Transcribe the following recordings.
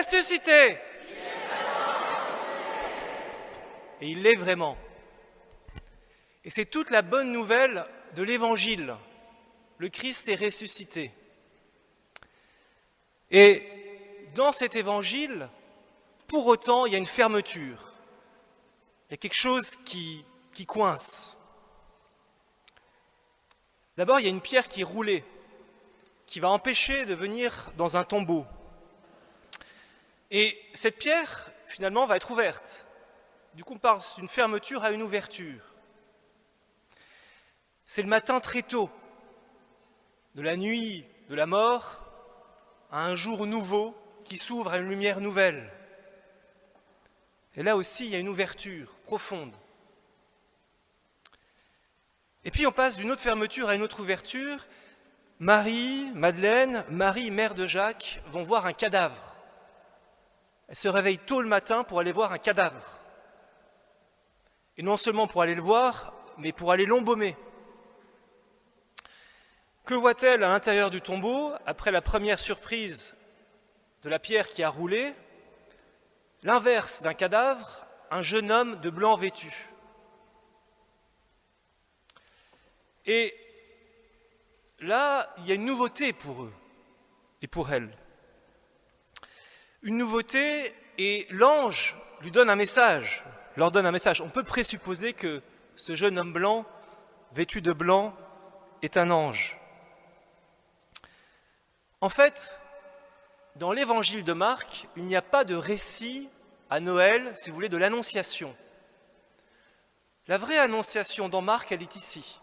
ressuscité. Et il l'est vraiment. Et c'est toute la bonne nouvelle de l'Évangile. Le Christ est ressuscité. Et dans cet Évangile, pour autant, il y a une fermeture. Il y a quelque chose qui coince. D'abord, il y a une pierre qui est roulée, qui va empêcher de venir dans un tombeau. Et cette pierre, finalement, va être ouverte. Du coup, on passe d'une fermeture à une ouverture. C'est le matin très tôt, de la nuit de la mort à un jour nouveau qui s'ouvre à une lumière nouvelle. Et là aussi, il y a une ouverture profonde. Et puis on passe d'une autre fermeture à une autre ouverture. Marie, Madeleine, Marie, mère de Jacques, vont voir un cadavre. Elles se réveillent tôt le matin pour aller voir un cadavre. Et non seulement pour aller le voir, mais pour aller l'embaumer. Que voit-elle à l'intérieur du tombeau, après la première surprise de la pierre qui a roulé? L'inverse d'un cadavre, un jeune homme de blanc vêtu. Et là, il y a une nouveauté pour eux et pour elles. Une nouveauté, et l'ange lui donne un message, leur donne un message. On peut présupposer que ce jeune homme blanc, vêtu de blanc, est un ange. En fait, dans l'évangile de Marc, il n'y a pas de récit à Noël, si vous voulez, de l'annonciation. La vraie annonciation dans Marc, elle est ici.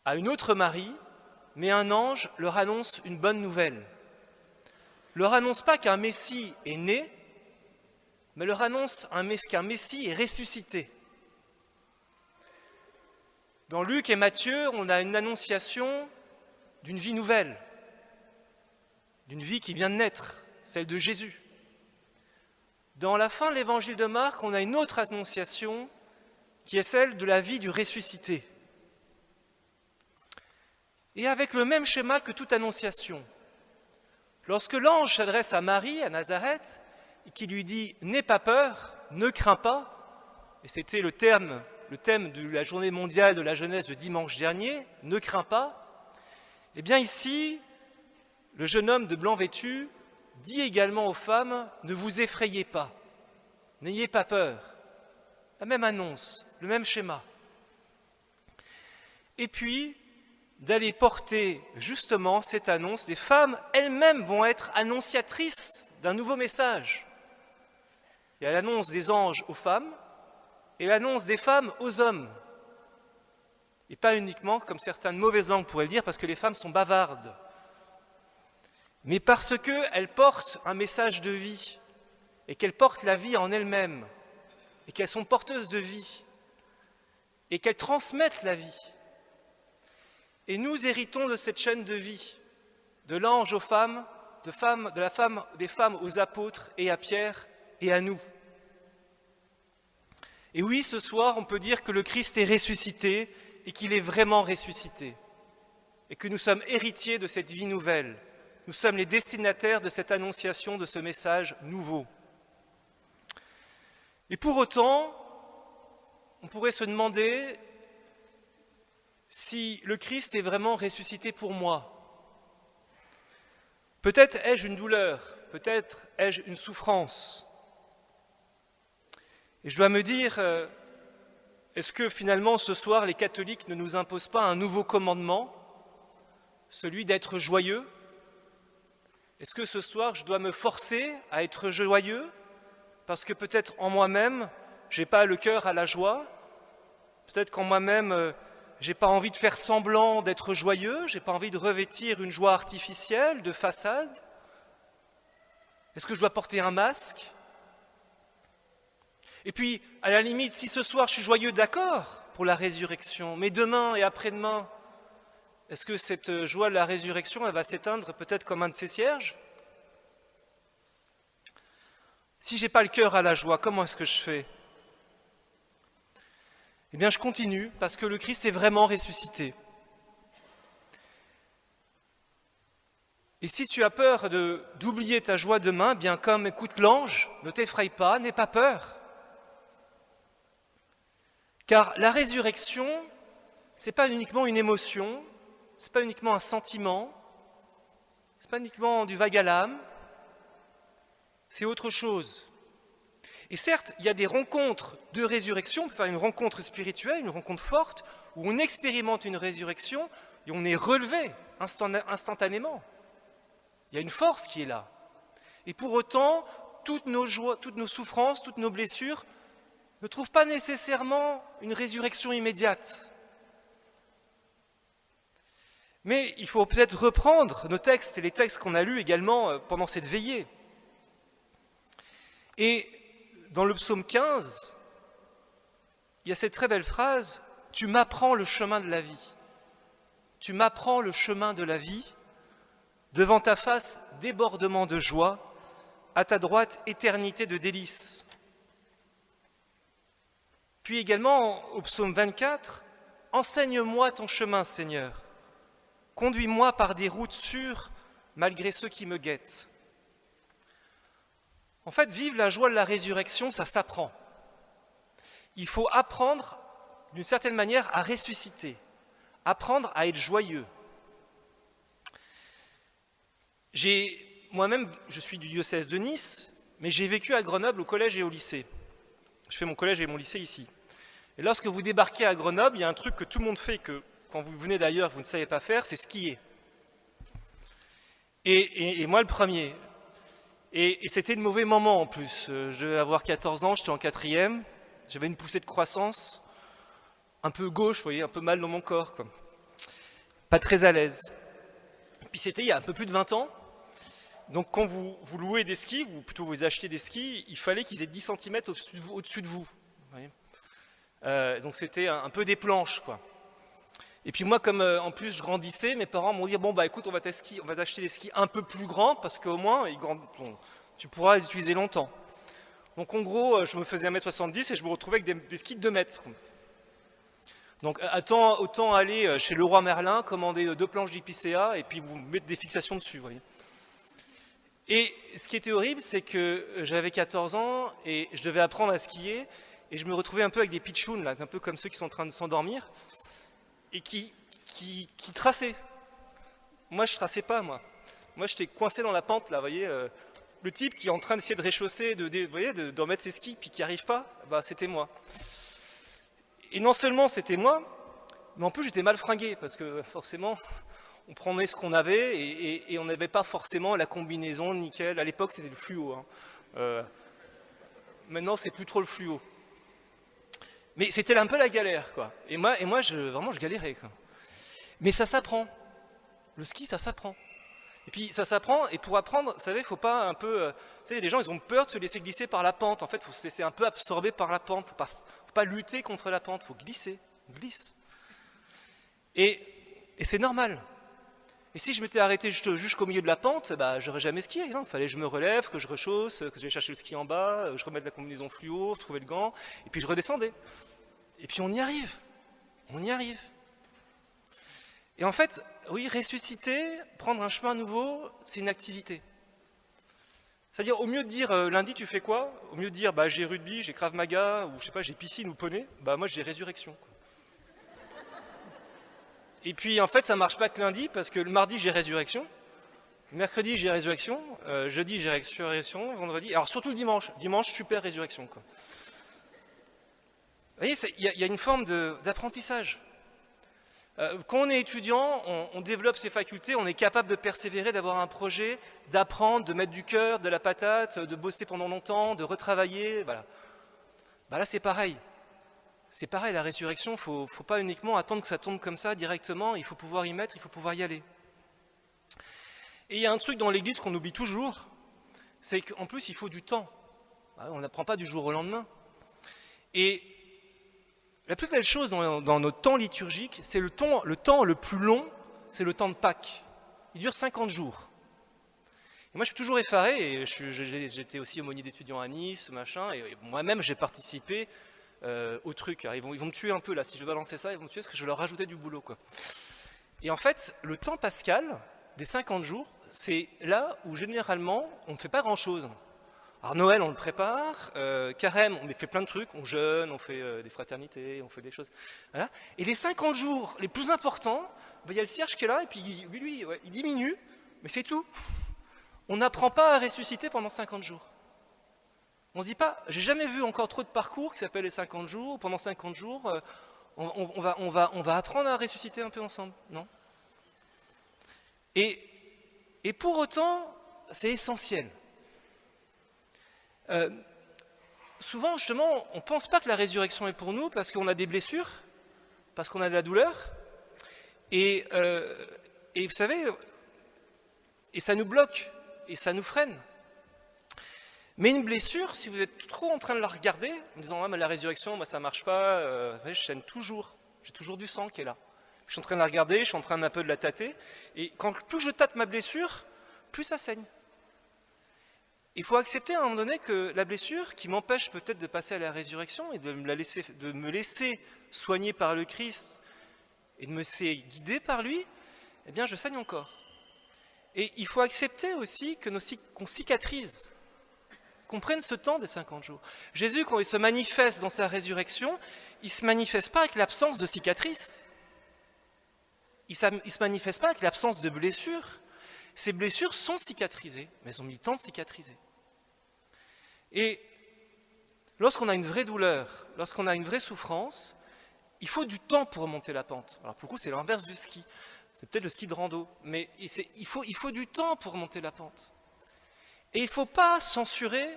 À une autre Marie, mais un ange leur annonce une bonne nouvelle. Leur annonce pas qu'un Messie est né, mais leur annonce qu'un Messie est ressuscité. Dans Luc et Matthieu, on a une annonciation d'une vie nouvelle, d'une vie qui vient de naître, celle de Jésus. Dans la fin de l'évangile de Marc, on a une autre annonciation qui est celle de la vie du ressuscité. Et avec le même schéma que toute annonciation. Lorsque l'ange s'adresse à Marie, à Nazareth, et qui lui dit « N'aie pas peur, ne crains pas », et c'était le thème de la journée mondiale de la jeunesse de dimanche dernier, « Ne crains pas », eh bien ici, le jeune homme de blanc vêtu dit également aux femmes « Ne vous effrayez pas, n'ayez pas peur ». La même annonce, le même schéma. Et puis, d'aller porter justement cette annonce, les femmes elles-mêmes vont être annonciatrices d'un nouveau message. Il y a l'annonce des anges aux femmes et l'annonce des femmes aux hommes. Et pas uniquement, comme certaines mauvaises langues pourraient le dire, parce que les femmes sont bavardes, mais parce qu'elles portent un message de vie, et qu'elles portent la vie en elles-mêmes, et qu'elles sont porteuses de vie, et qu'elles transmettent la vie. Et nous héritons de cette chaîne de vie, de l'ange aux femmes, des femmes aux apôtres et à Pierre et à nous. Et oui, ce soir, on peut dire que le Christ est ressuscité et qu'il est vraiment ressuscité. Et que nous sommes héritiers de cette vie nouvelle. Nous sommes les destinataires de cette annonciation, de ce message nouveau. Et pour autant, on pourrait se demander si le Christ est vraiment ressuscité pour moi. Peut-être ai-je une douleur, peut-être ai-je une souffrance. Et je dois me dire, est-ce que finalement ce soir les catholiques ne nous imposent pas un nouveau commandement, celui d'être joyeux? Est-ce que ce soir je dois me forcer à être joyeux parce que peut-être en moi-même je n'ai pas le cœur à la joie, peut-être qu'en moi-même j'ai pas envie de faire semblant d'être joyeux, j'ai pas envie de revêtir une joie artificielle, de façade? Est-ce que je dois porter un masque? Et puis, à la limite, si ce soir je suis joyeux, d'accord, pour la résurrection, mais demain et après-demain, est-ce que cette joie de la résurrection, elle va s'éteindre peut-être comme un de ces cierges? Si je n'ai pas le cœur à la joie, comment est-ce que je fais? Eh bien, je continue, parce que le Christ est vraiment ressuscité. Et Et si tu as peur d'oublier ta joie demain, bien comme écoute l'ange, ne t'effraie pas, n'aie pas peur. Car la résurrection, ce n'est pas uniquement une émotion, ce n'est pas uniquement un sentiment, ce n'est pas uniquement du vague à l'âme, c'est autre chose. Et certes, il y a des rencontres de résurrection, on peut faire une rencontre spirituelle, une rencontre forte, où on expérimente une résurrection et on est relevé instantanément. Il y a une force qui est là. Et pour autant, toutes nos joies, toutes nos souffrances, toutes nos blessures ne trouvent pas nécessairement une résurrection immédiate. Mais il faut peut-être reprendre nos textes et les textes qu'on a lus également pendant cette veillée. Et dans le psaume 15, il y a cette très belle phrase « Tu m'apprends le chemin de la vie. Tu m'apprends le chemin de la vie. Devant ta face, débordement de joie. À ta droite, éternité de délices. » Puis également au psaume 24, « Enseigne-moi ton chemin, Seigneur. Conduis-moi par des routes sûres, malgré ceux qui me guettent. » En fait, vivre la joie de la résurrection, ça s'apprend. Il faut apprendre, d'une certaine manière, à ressusciter, apprendre à être joyeux. Moi-même, je suis du diocèse de Nice, mais j'ai vécu à Grenoble au collège et au lycée. Je fais mon collège et mon lycée ici. Et lorsque vous débarquez à Grenoble, il y a un truc que tout le monde fait, que quand vous venez d'ailleurs, vous ne savez pas faire, c'est skier. Et moi, le premier. Et c'était de mauvais moments en plus. Je devais avoir 14 ans, j'étais en 4e, j'avais une poussée de croissance, un peu gauche, vous voyez, un peu mal dans mon corps, quoi. Pas très à l'aise. Puis c'était il y a un peu plus de 20 ans, donc quand vous louez des skis, ou plutôt vous achetez des skis, il fallait qu'ils aient 10 cm au-dessus de vous. Vous voyez, donc c'était un peu des planches, quoi. Et puis moi, comme en plus je grandissais, mes parents m'ont dit « Bon, bah écoute, on va t'acheter des skis un peu plus grands, parce qu'au moins, tu pourras les utiliser longtemps. » Donc en gros, je me faisais 1m70 et je me retrouvais avec des skis de 2 mètres. Donc autant aller chez Leroy Merlin, commander 2 planches d'IPCA et puis vous mettre des fixations dessus, vous voyez. Et ce qui était horrible, c'est que j'avais 14 ans et je devais apprendre à skier et je me retrouvais un peu avec des pitchouns, là, un peu comme ceux qui sont en train de s'endormir, et qui traçaient. Moi, je traçais pas, moi. Moi, j'étais coincé dans la pente, là, vous voyez. Le type qui est en train d'essayer de réchausser, vous voyez, de remettre ses skis, puis qui n'y arrive pas, bah, c'était moi. Et non seulement c'était moi, mais en plus j'étais mal fringué, parce que forcément, on prenait ce qu'on avait, et on n'avait pas forcément la combinaison nickel. À l'époque, c'était le fluo. Maintenant, c'est plus trop le fluo. Mais c'était un peu la galère, quoi. Et moi vraiment, je galérais, quoi. Mais ça s'apprend. Le ski, ça s'apprend. Et puis, ça s'apprend, et pour apprendre, vous savez, il ne faut pas un peu... tu sais, les gens, ils ont peur de se laisser glisser par la pente. En fait, il faut se laisser un peu absorber par la pente. Il ne faut pas lutter contre la pente, il faut glisser. On glisse. Et c'est normal. Et si je m'étais arrêté jusqu'au milieu de la pente, bah, j'aurais jamais skié. Il fallait que je me relève, que je rechausse, que j'aille chercher le ski en bas, je remette la combinaison fluo, retrouver le gant, et puis je redescendais. Et puis on y arrive. On y arrive. Et en fait, oui, ressusciter, prendre un chemin nouveau, c'est une activité. C'est-à-dire, au mieux de dire lundi tu fais quoi, au mieux de dire bah, j'ai rugby, j'ai Krav Maga, ou je sais pas, j'ai piscine ou poney, bah moi j'ai résurrection. Et puis en fait, ça marche pas que lundi, parce que le mardi j'ai résurrection, mercredi j'ai résurrection, jeudi j'ai résurrection, vendredi, alors surtout le dimanche, super résurrection, quoi. Vous voyez, il y a une forme d'apprentissage. Quand on est étudiant, on développe ses facultés, on est capable de persévérer, d'avoir un projet, d'apprendre, de mettre du cœur, de la patate, de bosser pendant longtemps, de retravailler, voilà. Bah là, c'est pareil. C'est pareil, la résurrection, il ne faut pas uniquement attendre que ça tombe comme ça directement, il faut pouvoir y mettre, il faut pouvoir y aller. Et il y a un truc dans l'Église qu'on oublie toujours, c'est qu'en plus, il faut du temps. On n'apprend pas du jour au lendemain. Et la plus belle chose dans notre temps liturgique, c'est le temps le plus long, c'est le temps de Pâques. Il dure 50 jours. Et moi, je suis toujours effaré, et j'étais aussi aumônier d'étudiants à Nice, machin, et moi-même, j'ai participé au truc. Alors, ils vont me tuer un peu, là, si je balançais ça, ils vont me tuer, parce que je leur rajoutais du boulot, quoi. Et en fait, le temps pascal, des 50 jours, c'est là où généralement on ne fait pas grand-chose. Alors Noël, on le prépare, Carême, on fait plein de trucs, on jeûne, on fait des fraternités, on fait des choses. Voilà. Et les 50 jours les plus importants, il y a le cierge qui est là, et puis lui ouais, il diminue, mais c'est tout. On n'apprend pas à ressusciter pendant 50 jours. On ne se dit pas, j'ai jamais vu encore trop de parcours qui s'appellent les 50 jours, pendant 50 jours, on va apprendre à ressusciter un peu ensemble, non? Et pour autant, c'est essentiel. Souvent, justement, on ne pense pas que la résurrection est pour nous parce qu'on a des blessures, parce qu'on a de la douleur, et vous savez, et ça nous bloque, et ça nous freine. Mais une blessure, si vous êtes trop en train de la regarder, en disant ah, mais la résurrection, moi ça marche pas, je saigne toujours, j'ai toujours du sang qui est là. Je suis en train de la regarder, je suis en train un peu de la tâter, et plus je tâte ma blessure, plus ça saigne. Il faut accepter à un moment donné que la blessure, qui m'empêche peut-être de passer à la résurrection et de me laisser soigner par le Christ et de me laisser guider par lui, eh bien je saigne encore. Et il faut accepter aussi qu'on cicatrise, qu'on prenne ce temps des 50 jours. Jésus, quand il se manifeste dans sa résurrection, il ne se manifeste pas avec l'absence de cicatrices. Il ne se manifeste pas avec l'absence de blessures. Ces blessures sont cicatrisées, mais elles ont mis le temps de cicatriser. Et lorsqu'on a une vraie douleur, lorsqu'on a une vraie souffrance, il faut du temps pour remonter la pente. Alors pour le coup, c'est l'inverse du ski. C'est peut-être le ski de rando, mais il faut du temps pour remonter la pente. Et il ne faut pas censurer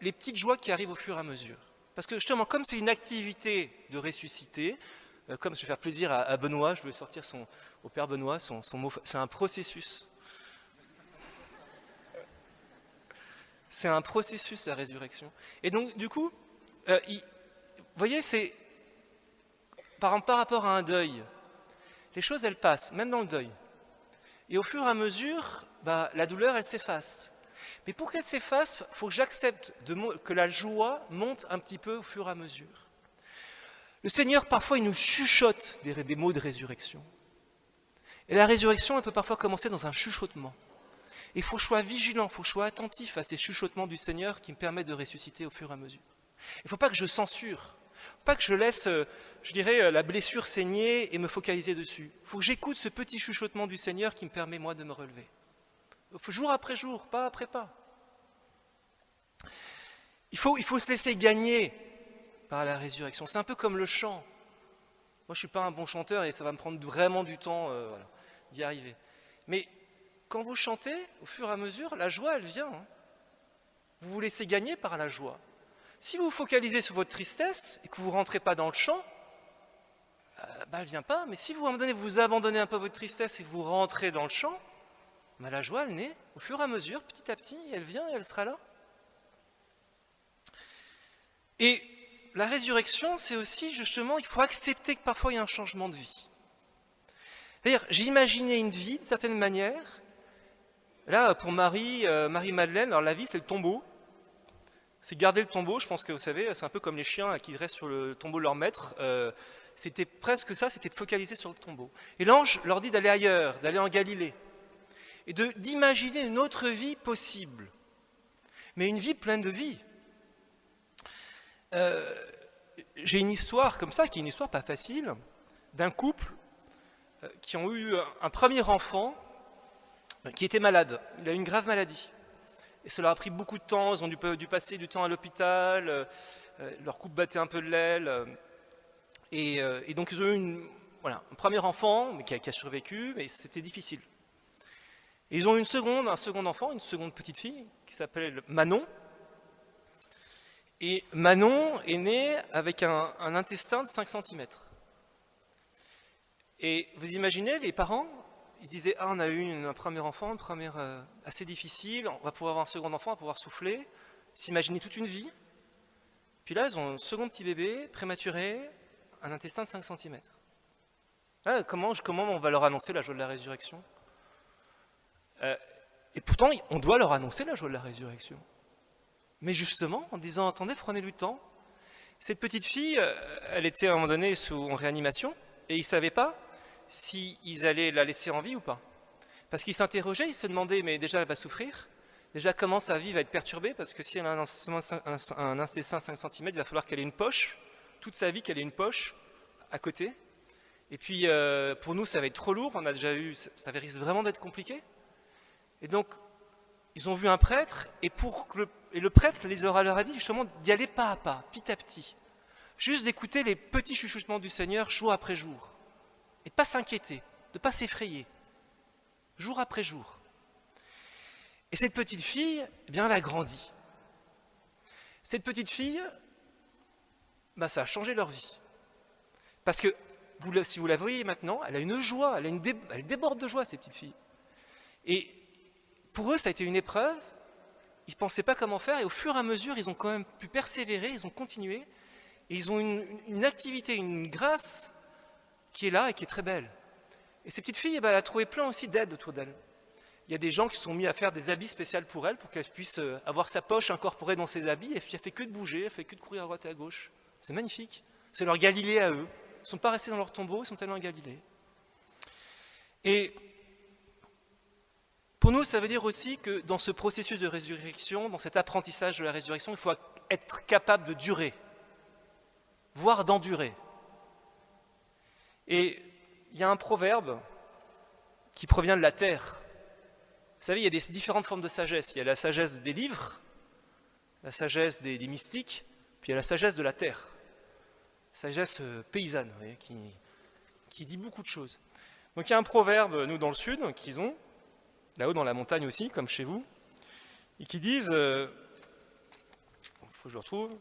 les petites joies qui arrivent au fur et à mesure. Parce que justement, comme c'est une activité de ressusciter, comme je vais faire plaisir à Benoît, je vais sortir au Père Benoît, son mot, c'est un processus. C'est un processus, la résurrection. Et donc, du coup, vous voyez, c'est par rapport à un deuil, les choses, elles passent, même dans le deuil. Et au fur et à mesure, la douleur, elle s'efface. Mais pour qu'elle s'efface, il faut que j'accepte que la joie monte un petit peu au fur et à mesure. Le Seigneur, parfois, il nous chuchote des mots de résurrection. Et la résurrection, elle peut parfois commencer dans un chuchotement. Et il faut que je sois vigilant, il faut que je sois attentif à ces chuchotements du Seigneur qui me permettent de ressusciter au fur et à mesure. Il ne faut pas que je censure, il ne faut pas que je laisse, la blessure saigner et me focaliser dessus. Il faut que j'écoute ce petit chuchotement du Seigneur qui me permet, moi, de me relever. Jour après jour, pas après pas. Il faut se laisser gagner par la résurrection. C'est un peu comme le chant. Moi, je ne suis pas un bon chanteur et ça va me prendre vraiment du temps d'y arriver. Mais quand vous chantez, au fur et à mesure, la joie, elle vient. Vous vous laissez gagner par la joie. Si vous vous focalisez sur votre tristesse et que vous ne rentrez pas dans le chant, elle ne vient pas. Mais si vous, à un moment donné, vous abandonnez un peu votre tristesse et vous rentrez dans le chant, la joie, elle naît au fur et à mesure, petit à petit, elle vient et elle sera là. Et la résurrection, c'est aussi, justement, il faut accepter que parfois il y a un changement de vie. C'est-à-dire, j'ai imaginé une vie, d'une certaine manière. Là, pour Marie-Madeleine, alors la vie, c'est le tombeau. C'est garder le tombeau, je pense que vous savez, c'est un peu comme les chiens qui restent sur le tombeau de leur maître. C'était presque ça, c'était de focaliser sur le tombeau. Et l'ange leur dit d'aller ailleurs, d'aller en Galilée. Et d'imaginer une autre vie possible. Mais une vie pleine de vie. J'ai une histoire comme ça, qui est une histoire pas facile, d'un couple qui ont eu un premier enfant qui était malade. Il a eu une grave maladie. Et cela a pris beaucoup de temps, ils ont dû passer du temps à l'hôpital, leur couple battait un peu de l'aile. Et donc ils ont eu un premier enfant qui a survécu, mais c'était difficile. Et ils ont eu un second enfant, une seconde petite fille, qui s'appelle Manon. Et Manon est née avec un intestin de 5 cm. Et vous imaginez, les parents, ils disaient « Ah, on a eu un premier enfant, assez difficile, on va pouvoir avoir un second enfant, on va pouvoir souffler. » S'imaginer toute une vie. Puis là, ils ont un second petit bébé, prématuré, un intestin de 5 cm. Là, comment on va leur annoncer la joie de la résurrection ? Et pourtant, on doit leur annoncer la joie de la résurrection. Mais justement, en disant, attendez, prenez du temps. Cette petite fille, elle était à un moment donné en réanimation, et ils ne savaient pas s'ils allaient la laisser en vie ou pas. Parce qu'il s'interrogeait, il se demandait, mais déjà elle va souffrir, déjà comment sa vie va être perturbée, parce que si elle a un intestin 5 cm, il va falloir qu'elle ait une poche, toute sa vie qu'elle ait une poche à côté. Et puis pour nous ça va être trop lourd, on a déjà eu, ça risque vraiment d'être compliqué. Et donc ils ont vu un prêtre, et le prêtre leur a dit justement d'y aller pas à pas, petit à petit. Juste d'écouter les petits chuchotements du Seigneur jour après jour. Et de ne pas s'inquiéter, de ne pas s'effrayer, jour après jour. Et cette petite fille, eh bien, elle a grandi. Cette petite fille, ça a changé leur vie. Parce que, si vous la voyez maintenant, elle a une joie, elle déborde de joie, ces petites filles. Et pour eux, ça a été une épreuve, ils ne pensaient pas comment faire, et au fur et à mesure, ils ont quand même pu persévérer, ils ont continué, et ils ont une activité, une grâce qui est là et qui est très belle. Et ces petites filles, elle a trouvé plein aussi d'aide autour d'elle. Il y a des gens qui se sont mis à faire des habits spéciaux pour elle, pour qu'elle puisse avoir sa poche incorporée dans ses habits, et puis elle fait que de bouger, elle fait que de courir à droite et à gauche. C'est magnifique. C'est leur Galilée à eux. Ils ne sont pas restés dans leur tombeau, ils sont allés en Galilée. Et pour nous, ça veut dire aussi que dans ce processus de résurrection, dans cet apprentissage de la résurrection, il faut être capable de durer, voire d'endurer. Et il y a un proverbe qui provient de la terre. Vous savez, il y a des différentes formes de sagesse. Il y a la sagesse des livres, la sagesse des mystiques, puis il y a la sagesse de la terre. Sagesse paysanne, vous voyez, qui dit beaucoup de choses. Donc il y a un proverbe, nous dans le sud, qu'ils ont, là-haut dans la montagne aussi, comme chez vous, et qui disent, il faut que je le retrouve,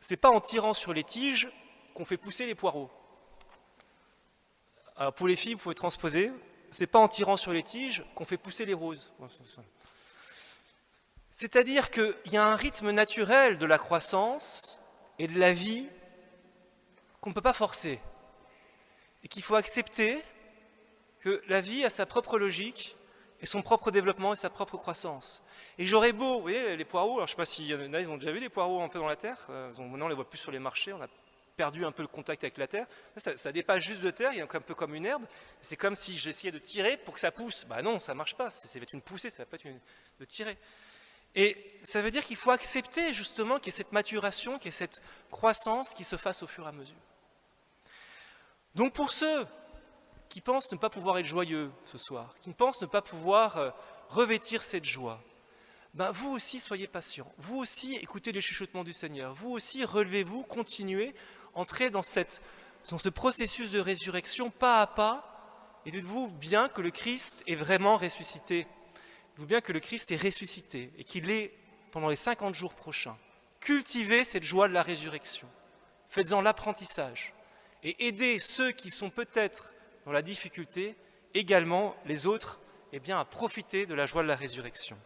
c'est pas en tirant sur les tiges qu'on fait pousser les poireaux. Alors pour les filles, vous pouvez transposer, c'est pas en tirant sur les tiges qu'on fait pousser les roses. C'est-à-dire qu'il y a un rythme naturel de la croissance et de la vie qu'on ne peut pas forcer. Et qu'il faut accepter que la vie a sa propre logique et son propre développement et sa propre croissance. Et j'aurais beau, vous voyez, les poireaux, alors je ne sais pas s'il y en a, ils ont déjà vu les poireaux un peu dans la terre, maintenant on ne les voit plus sur les marchés, on a perdu un peu le contact avec la terre, ça dépasse juste de terre, il y a un peu comme une herbe, c'est comme si j'essayais de tirer pour que ça pousse. Non, ça ne marche pas, ça va être une poussée, ça ne va pas être de tirer. Et ça veut dire qu'il faut accepter justement qu'il y ait cette maturation, qu'il y ait cette croissance qui se fasse au fur et à mesure. Donc pour ceux qui pensent ne pas pouvoir être joyeux ce soir, qui pensent ne pas pouvoir revêtir cette joie, vous aussi soyez patients, vous aussi écoutez les chuchotements du Seigneur, vous aussi relevez-vous, continuez, entrez dans ce processus de résurrection pas à pas, et dites-vous bien que le Christ est vraiment ressuscité, dites-vous bien que le Christ est ressuscité, et qu'il est pendant les 50 jours prochains. Cultivez cette joie de la résurrection, faites-en l'apprentissage, et aidez ceux qui sont peut-être dans la difficulté, également les autres, à profiter de la joie de la résurrection.